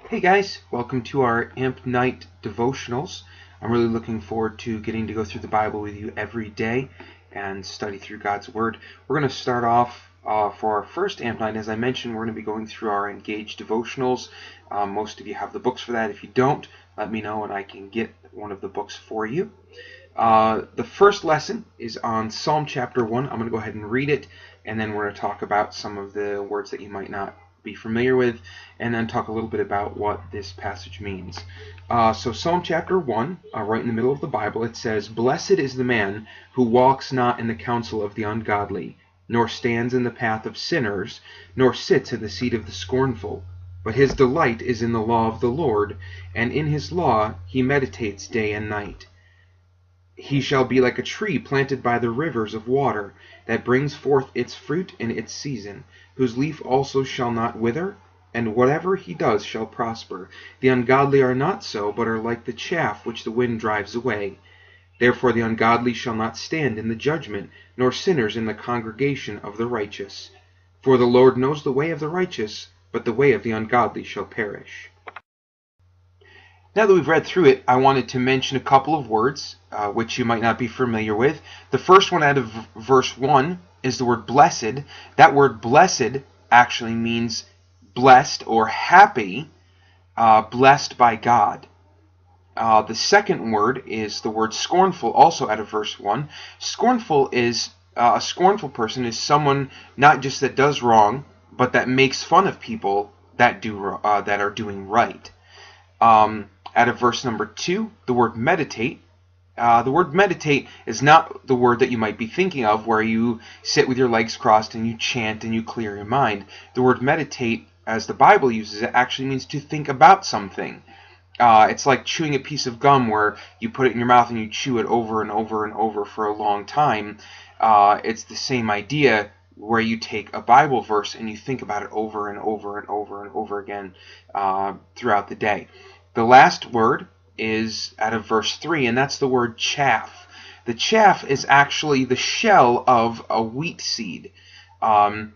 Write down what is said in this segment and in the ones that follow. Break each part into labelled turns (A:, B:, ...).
A: Hey guys, welcome to our AMP Night Devotionals. I'm really looking forward to getting to go through the Bible with you every day and study through God's Word. We're going to start off for our first AMP Night. As I mentioned, we're going to be going through our Engaged Devotionals. Most of you have the books for that. If you don't, let me know and I can get one of the books for you. The first lesson is on Psalm chapter 1. I'm going to go ahead and read it, and then we're going to talk about some of the words that you might not be familiar with, and then talk a little bit about what this passage means. So Psalm chapter 1, right in the middle of the Bible, it says, "Blessed is the man who walks not in the counsel of the ungodly, nor stands in the path of sinners, nor sits in the seat of the scornful. But his delight is in the law of the Lord, and in his law he meditates day and night. He shall be like a tree planted by the rivers of water, that brings forth its fruit in its season, whose leaf also shall not wither, and whatever he does shall prosper. The ungodly are not so, but are like the chaff which the wind drives away. Therefore the ungodly shall not stand in the judgment, nor sinners in the congregation of the righteous. For the Lord knows the way of the righteous, but the way of the ungodly shall perish." Now that we've read through it, I wanted to mention a couple of words which you might not be familiar with. The first one out of verse 1 is the word blessed. That word blessed actually means blessed or happy, blessed by God. The second word is the word scornful, also out of verse 1. Scornful is a scornful person is someone not just that does wrong, but that makes fun of people that are doing right. Out of verse number 2, the word meditate. The word meditate is not the word that you might be thinking of, where you sit with your legs crossed and you chant and you clear your mind. The word meditate, as the Bible uses it, actually means to think about something. It's like chewing a piece of gum where you put it in your mouth and you chew it over and over and over for a long time. It's the same idea, where you take a Bible verse and you think about it over and over and over and over again throughout the day. The last word is out of verse 3, and that's the word chaff. The chaff is actually the shell of a wheat seed. And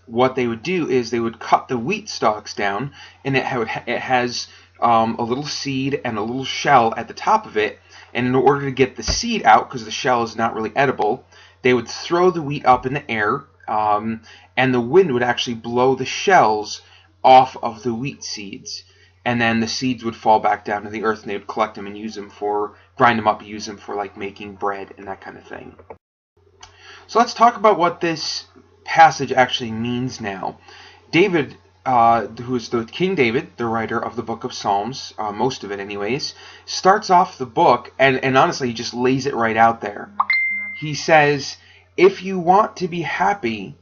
A: what they would do is they would cut the wheat stalks down, and it has a little seed and a little shell at the top of it. And in order to get the seed out, because the shell is not really edible, they would throw the wheat up in the air, and the wind would actually blow the shells off of the wheat seeds. And then the seeds would fall back down to the earth, and they would collect them and grind them up and use them for like making bread and that kind of thing. So let's talk about what this passage actually means now. David, who is King David, the writer of the book of Psalms, most of it anyways, starts off the book, and honestly, he just lays it right out there. He says, if you want to be happy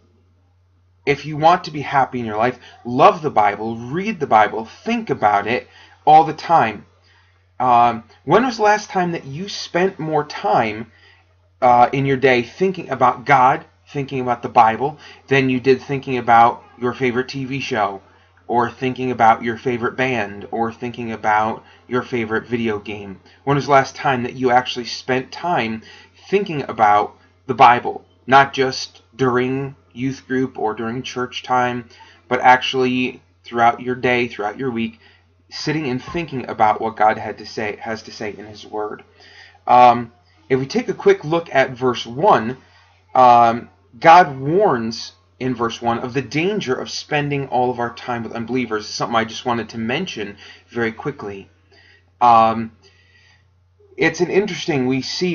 A: in your life, love the Bible, read the Bible, think about it all the time. When was the last time that you spent more time in your day thinking about God, thinking about the Bible, than you did thinking about your favorite TV show, or thinking about your favorite band, or thinking about your favorite video game? When was the last time that you actually spent time thinking about the Bible? Not just during youth group or during church time, but actually throughout your day, throughout your week, sitting and thinking about what God has to say in His Word. If we take a quick look at verse 1, God warns in verse 1 of the danger of spending all of our time with unbelievers. It's something I just wanted to mention very quickly. It's an interesting, we see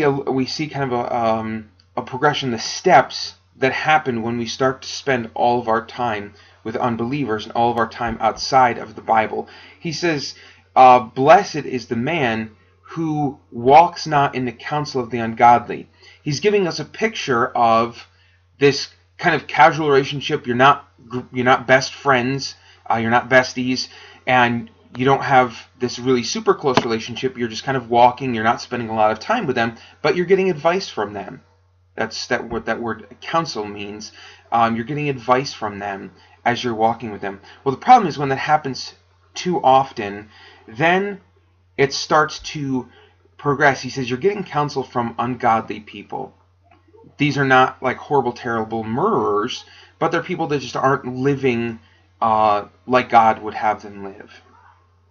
A: kind of a progression, the steps that happen when we start to spend all of our time with unbelievers and all of our time outside of the Bible. He says, blessed is the man who walks not in the counsel of the ungodly. He's giving us a picture of this kind of casual relationship. You're not best friends, you're not besties, and you don't have this really super close relationship. You're just kind of walking, you're not spending a lot of time with them, but you're getting advice from them. That's what that word counsel means. You're getting advice from them as you're walking with them. Well, the problem is when that happens too often, then it starts to progress. He says you're getting counsel from ungodly people. These are not like horrible, terrible murderers, but they're people that just aren't living like God would have them live.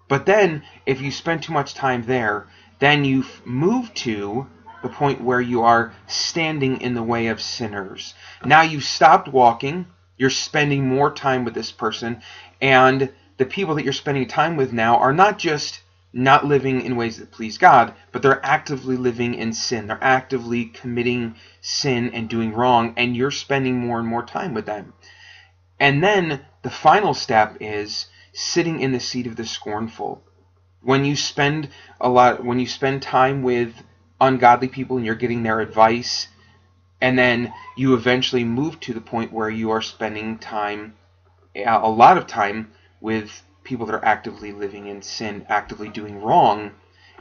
A: But then, if you spend too much time there, then you move to the point where you are standing in the way of sinners. Now you've stopped walking, you're spending more time with this person, and the people that you're spending time with now are not just not living in ways that please God, but they're actively living in sin. They're actively committing sin and doing wrong, and you're spending more and more time with them. And then the final step is sitting in the seat of the scornful. When you spend time with ungodly people and you're getting their advice, and then you eventually move to the point where you are spending time, a lot of time, with people that are actively living in sin, actively doing wrong,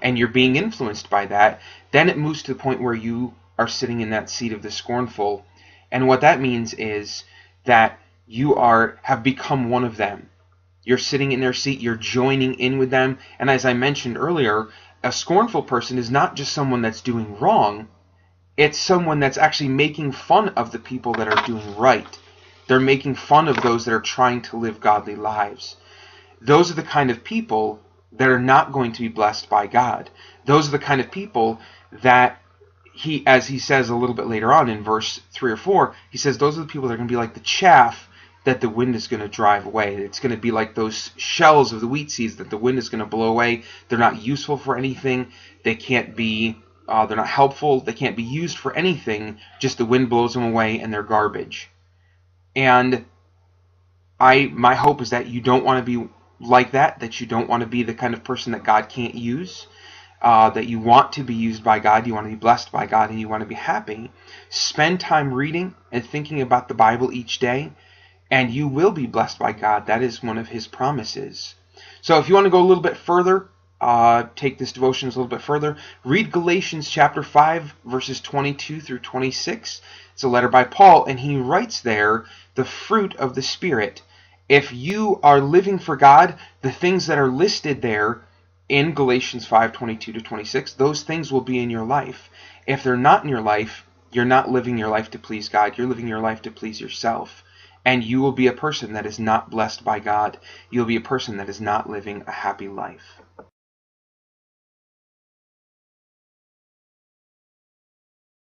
A: and you're being influenced by that, then it moves to the point where you are sitting in that seat of the scornful. And what that means is that you have become one of them. You're sitting in their seat, you're joining in with them. And as I mentioned earlier, a scornful person is not just someone that's doing wrong, it's someone that's actually making fun of the people that are doing right. They're making fun of those that are trying to live godly lives. Those are the kind of people that are not going to be blessed by God. Those are the kind of people that as he says a little bit later on in verse 3 or 4, he says those are the people that are going to be like the chaff that the wind is going to drive away. It's going to be like those shells of the wheat seeds that the wind is going to blow away. They're not useful for anything. They can't be, they're not helpful. They can't be used for anything. Just the wind blows them away and they're garbage. And my hope is that you don't want to be like that you don't want to be the kind of person that God can't use, that you want to be used by God, you want to be blessed by God, and you want to be happy. Spend time reading and thinking about the Bible each day, and you will be blessed by God. That is one of His promises. So if you want to go a little bit further, take this devotions a little bit further, read Galatians chapter 5, verses 22 through 26. It's a letter by Paul, and he writes there the fruit of the Spirit. If you are living for God, the things that are listed there in Galatians 5:22 to 26, those things will be in your life. If they're not in your life, you're not living your life to please God. You're living your life to please yourself. And you will be a person that is not blessed by God. You'll be a person that is not living a happy life.